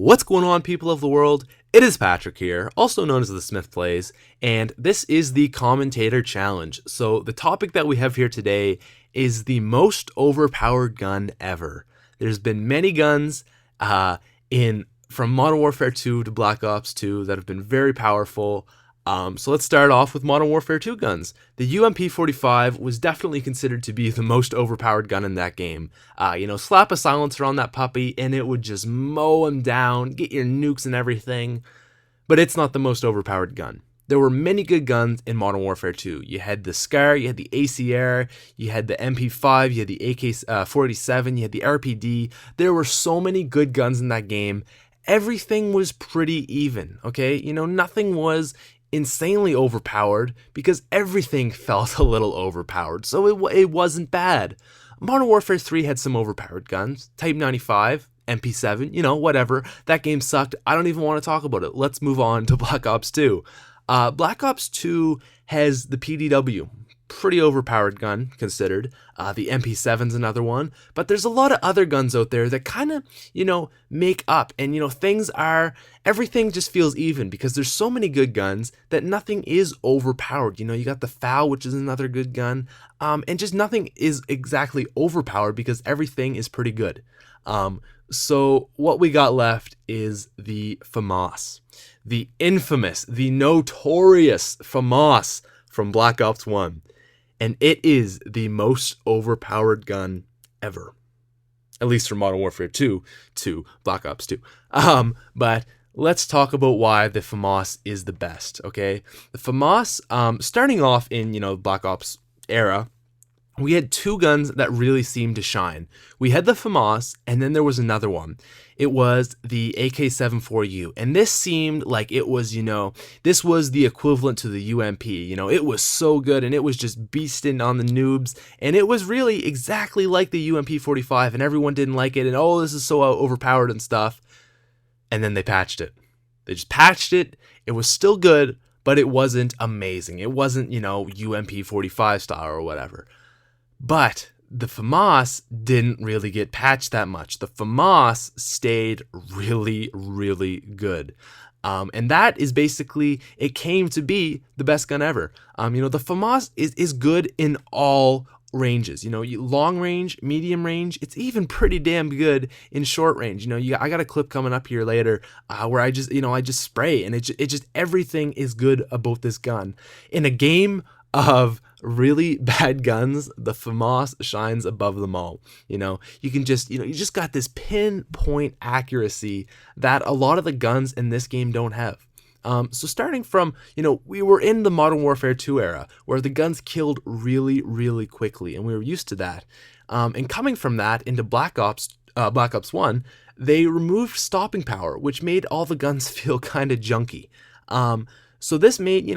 What's going on, people of the world? It is Patrick here, also known as the Smith Plays, and this is the Commentator Challenge. So the topic that we have here today is the most overpowered gun ever. There's been many guns from Modern Warfare 2 to Black Ops 2 that have been very powerful. So let's start off with Modern Warfare 2 guns. The UMP-45 was definitely considered to be the most overpowered gun in that game. Slap a silencer on that puppy and it would just mow him down, get your nukes and everything. But it's not the most overpowered gun. There were many good guns in Modern Warfare 2. You had the SCAR, you had the ACR, you had the MP5, you had the AK-47, you had the RPD. There were so many good guns in that game. Everything was pretty even, okay? Nothing was insanely overpowered because everything felt a little overpowered, so it wasn't bad. Modern Warfare 3 had some overpowered guns, Type 95, MP7, whatever. That game sucked. I don't even want to talk about it. Let's move on to Black Ops 2. Black Ops 2 has the PDW, pretty overpowered gun considered. The MP7's another one, but there's a lot of other guns out there that kind of, make up, and everything just feels even because there's so many good guns that nothing is overpowered. You got the FAL, which is another good gun, and just nothing is exactly overpowered because everything is pretty good. So what we got left is the FAMAS, the infamous, the notorious FAMAS from Black Ops 1. And it is the most overpowered gun ever. At least from Modern Warfare 2 to Black Ops 2. But let's talk about why the FAMAS is the best, okay? The FAMAS, starting off in, Black Ops era, we had two guns that really seemed to shine. We had the FAMAS, and then there was another one. It was the AK-74U, and this seemed like it was, this was the equivalent to the UMP. It was so good, and it was just beasting on the noobs, and it was really exactly like the UMP-45, and everyone didn't like it, and oh, this is so overpowered and stuff. And then they patched it. They just patched it. It was still good, but it wasn't amazing. It wasn't, UMP-45 style or whatever. But the FAMAS didn't really get patched that much. The FAMAS stayed really, really good. And that is basically, it came to be the best gun ever. The FAMAS is good in all ranges. Long range, medium range, it's even pretty damn good in short range. I got a clip coming up here later where I just spray, and it just everything is good about this gun. In a game of really bad guns, the FAMAS shines above them all. You can just, you just got this pinpoint accuracy that a lot of the guns in this game don't have. So starting from, we were in the Modern Warfare 2 era where the guns killed really, really quickly, and we were used to that. And coming from that into Black Ops 1, they removed stopping power, which made all the guns feel kind of junky. So this made,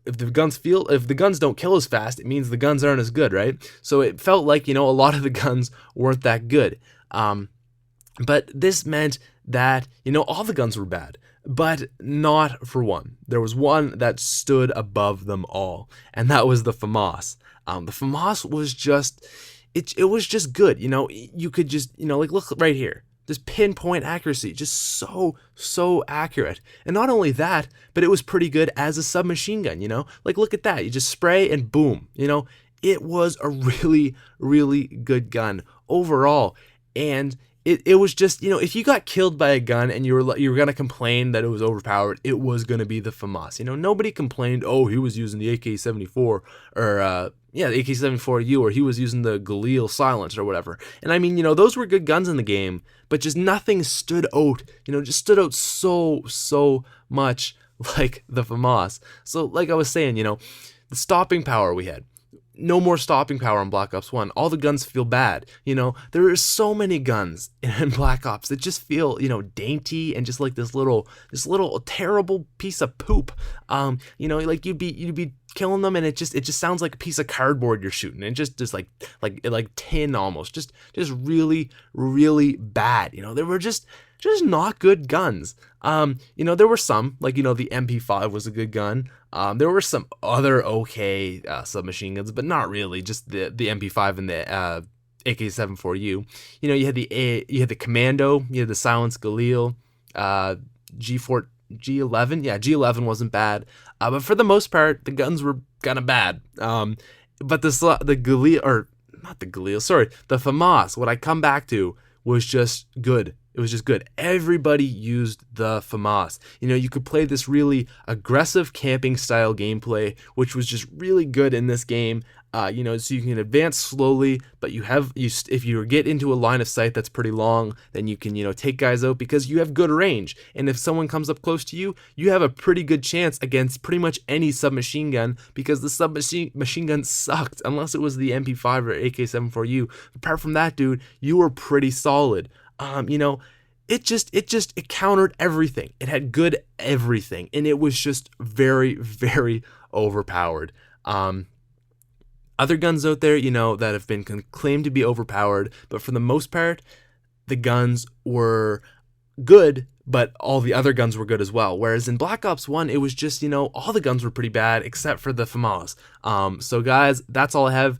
if the guns don't kill as fast, it means the guns aren't as good, right? So it felt like, a lot of the guns weren't that good. But this meant that, all the guns were bad, but not for one. There was one that stood above them all, and that was the FAMAS. The FAMAS was just, it was just good. You could just, look right here. This pinpoint accuracy, just so accurate. And not only that, but it was pretty good as a submachine gun, Look at that. You just spray and boom, It was a really, really good gun overall. And it was just, if you got killed by a gun and you were going to complain that it was overpowered, it was going to be the FAMAS. Nobody complained, oh, he was using the AK-74 or, the AK-74U, or he was using the Galil silence or whatever. And I mean, those were good guns in the game, but just nothing stood out, just stood out so much like the FAMAS. So like I was saying, the stopping power we had. no more stopping power on Black Ops 1. All the guns feel bad. There are so many guns in Black Ops that just feel, dainty and just like this little terrible piece of poop. Like you'd be killing them and it just sounds like a piece of cardboard you're shooting, and just like tin almost. Just really, really bad. They were just not good guns. There were some, like, the MP5 was a good gun. There were some other okay submachine guns, but not really. Just the MP5 and the AK-74U. You had the Commando, you had the Silenced Galil, G11. Yeah, G11 wasn't bad. But for the most part, the guns were kind of bad. But the Galil, or not the Galil, sorry, the FAMAS, what I come back to, was just good. It was just good. Everybody used the FAMAS. You could play this really aggressive camping style gameplay, which was just really good in this game. So you can advance slowly, but if you get into a line of sight that's pretty long, then you can, take guys out because you have good range. And if someone comes up close to you, you have a pretty good chance against pretty much any submachine gun, because the submachine gun sucked unless it was the MP5 or AK-74U. Apart from that, dude, you were pretty solid. It countered everything. It had good everything, and it was just very, very overpowered. Other guns out there, that have been claimed to be overpowered, but for the most part, the guns were good, but all the other guns were good as well. Whereas in Black Ops 1, it was just, all the guns were pretty bad except for the FAMAS. So guys, that's all I have.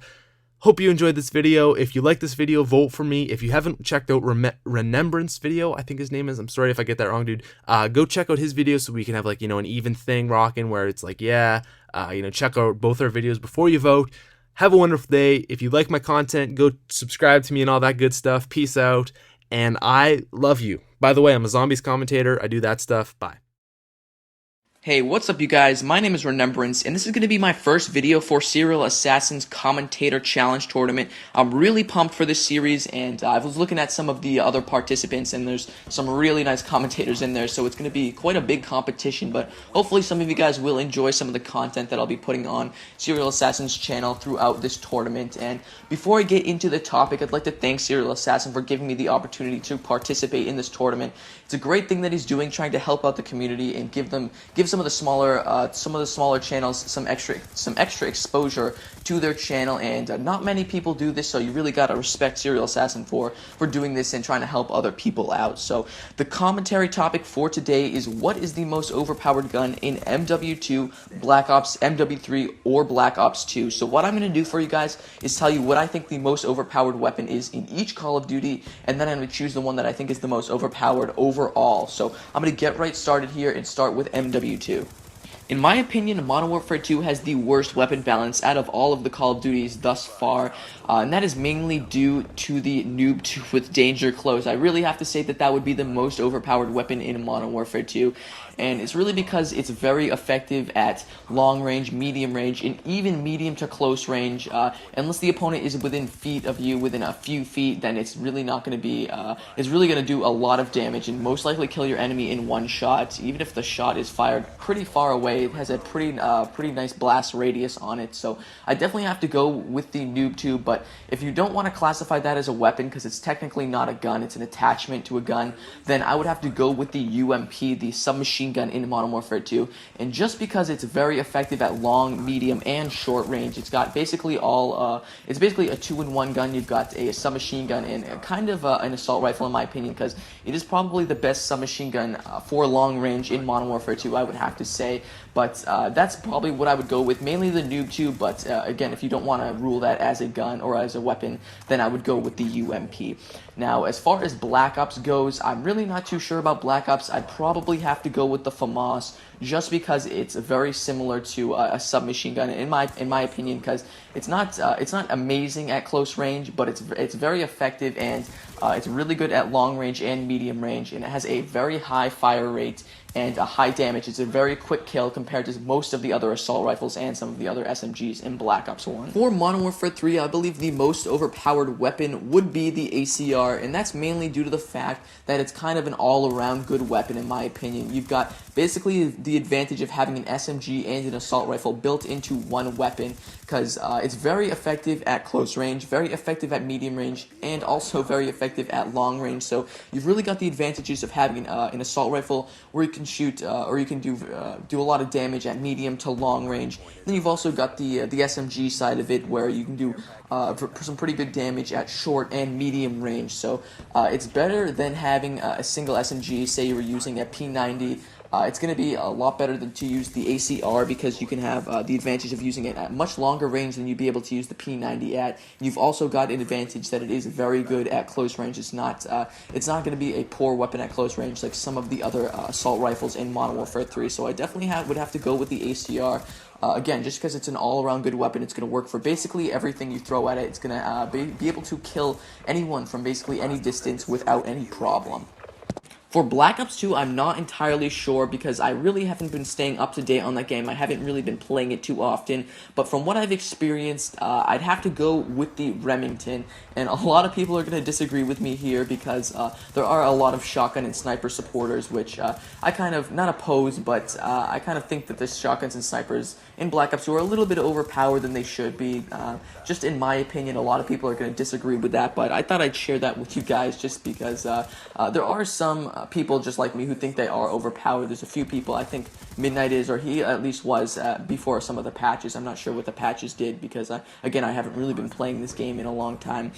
Hope you enjoyed this video. If you like this video, vote for me. If you haven't checked out Remembrance video, I think his name is, I'm sorry if I get that wrong, dude. Go check out his video so we can have like, an even thing rocking where it's like, check out both our videos before you vote. Have a wonderful day. If you like my content, go subscribe to me and all that good stuff. Peace out. And I love you. By the way, I'm a zombies commentator. I do that stuff. Bye. Hey, what's up you guys? My name is Remembrance, and this is going to be my first video for Serial Assassin's Commentator Challenge Tournament. I'm really pumped for this series, and I was looking at some of the other participants, and there's some really nice commentators in there, so it's going to be quite a big competition, but hopefully some of you guys will enjoy some of the content that I'll be putting on Serial Assassin's channel throughout this tournament. And before I get into the topic, I'd like to thank Serial Assassin for giving me the opportunity to participate in this tournament. It's a great thing that he's doing, trying to help out the community and give some of the smaller channels some extra exposure to their channel, and not many people do this, so you really gotta respect Serial Assassin for doing this and trying to help other people out. So the commentary topic for today is, what is the most overpowered gun in MW2, Black Ops, MW3, or Black Ops 2? So what I'm gonna do for you guys is tell you what I think the most overpowered weapon is in each Call of Duty, and then I'm gonna choose the one that I think is the most overpowered overall. So I'm gonna get right started here and start with MW2. In my opinion, Modern Warfare 2 has the worst weapon balance out of all of the Call of Duties thus far, and that is mainly due to the Noob 2 with Danger Close. I really have to say that would be the most overpowered weapon in Modern Warfare 2, and it's really because it's very effective at long range, medium range, and even medium to close range. Unless the opponent is within feet of you, within a few feet, then it's really not going to be, it's really going to do a lot of damage and most likely kill your enemy in one shot, even if the shot is fired pretty far away. It has a pretty nice blast radius on it, so I definitely have to go with the Noob 2, but if you don't want to classify that as a weapon because it's technically not a gun, it's an attachment to a gun, then I would have to go with the UMP, the submachine gun in Modern Warfare 2, and just because it's very effective at long, medium, and short range, it's got basically it's basically a 2-in-1 gun. You've got a submachine gun and kind of an assault rifle in my opinion, because it is probably the best submachine gun for long range in Modern Warfare 2, I would have to say. But that's probably what I would go with, mainly the Noob 2, but again, if you don't want to rule that as a gun or as a weapon, then I would go with the UMP. Now, as far as Black Ops goes, I'm really not too sure about Black Ops. I'd probably have to go with the FAMAS, just because it's very similar to a submachine gun in my opinion, because it's not amazing at close range, but it's very effective, and it's really good at long range and medium range, and it has a very high fire rate, and high damage. It's a very quick kill compared to most of the other assault rifles and some of the other SMGs in Black Ops 1. For Modern Warfare 3, I believe the most overpowered weapon would be the ACR, and that's mainly due to the fact that it's kind of an all-around good weapon in my opinion. You've got basically the advantage of having an SMG and an assault rifle built into one weapon, because it's very effective at close range, very effective at medium range, and also very effective at long range. So you've really got the advantages of having an assault rifle where you can shoot or you can do a lot of damage at medium to long range. Then you've also got the SMG side of it where you can do some pretty good damage at short and medium range. So it's better than having a single SMG. Say you were using a P90. It's going to be a lot better than to use the ACR because you can have the advantage of using it at much longer range than you'd be able to use the P90 at. You've also got an advantage that it is very good at close range. It's not going to be a poor weapon at close range like some of the other assault rifles in Modern Warfare 3. So I definitely would have to go with the ACR. Again, just because it's an all-around good weapon, it's going to work for basically everything you throw at it. It's going to be able to kill anyone from basically any distance without any problem. For Black Ops 2, I'm not entirely sure because I really haven't been staying up to date on that game. I haven't really been playing it too often, but from what I've experienced, I'd have to go with the Remington, and a lot of people are going to disagree with me here because there are a lot of shotgun and sniper supporters, which I kind of, not oppose, but I kind of think that the shotguns and snipers in Black Ops 2 are a little bit overpowered than they should be. Just in my opinion, a lot of people are going to disagree with that, but I thought I'd share that with you guys just because there are some people just like me who think they are overpowered. There's a few people, I think Midnight is, or he at least was before some of the patches. I'm not sure what the patches did because, again, I haven't really been playing this game in a long time.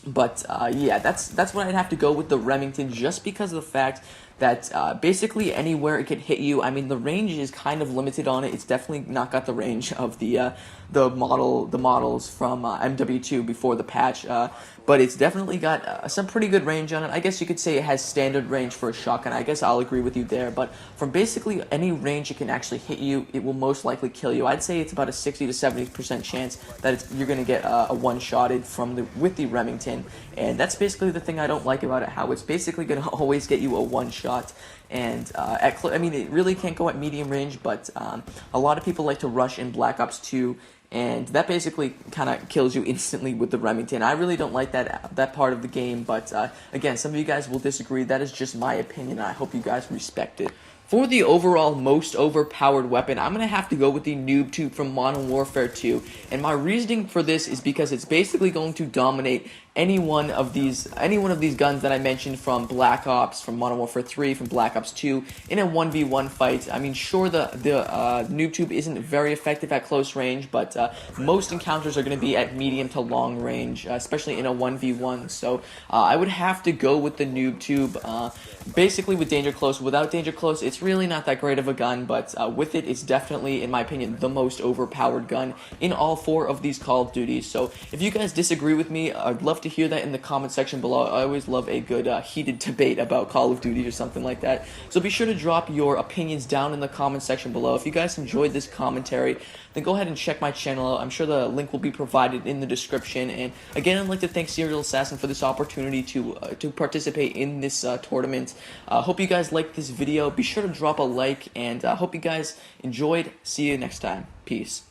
But yeah, that's what I'd have to go with the Remington just because of the fact that basically anywhere it could hit you. I mean, the range is kind of limited on it. It's definitely not got the range of the models from MW2 before the patch, but it's definitely got some pretty good range on it. I guess you could say it has standard range for a shotgun. I guess I'll agree with you there, but from basically any range it can actually hit you, it will most likely kill you. I'd say it's about a 60 to 70% chance that you're going to get a one-shotted with the Remington, and that's basically the thing I don't like about it, how it's basically going to always get you a one-shot. And I mean, it really can't go at medium range, but a lot of people like to rush in Black Ops 2, and that basically kind of kills you instantly with the Remington. I really don't like that part of the game, but again, some of you guys will disagree. That is just my opinion, and I hope you guys respect it. For the overall most overpowered weapon, I'm going to have to go with the Noob Tube from Modern Warfare 2, and my reasoning for this is because it's basically going to dominate any one of these guns that I mentioned from Black Ops, from Modern Warfare 3, from Black Ops 2, in a 1v1 fight. I mean, sure, the Noob Tube isn't very effective at close range, but most encounters are going to be at medium to long range, especially in a 1v1, so I would have to go with the Noob Tube, basically with Danger Close. Without Danger Close, it's really not that great of a gun, but with it, it's definitely, in my opinion, the most overpowered gun in all 4 of these Call of Duties. So if you guys disagree with me, I'd love to hear that in the comment section below. I always love a good heated debate about Call of Duty or something like that. So be sure to drop your opinions down in the comment section below. If you guys enjoyed this commentary, then go ahead and check my channel out. I'm sure the link will be provided in the description. And again, I'd like to thank Serial Assassin for this opportunity to participate in this tournament. Hope you guys liked this video. Be sure to drop a like, and hope you guys enjoyed. See you next time. Peace.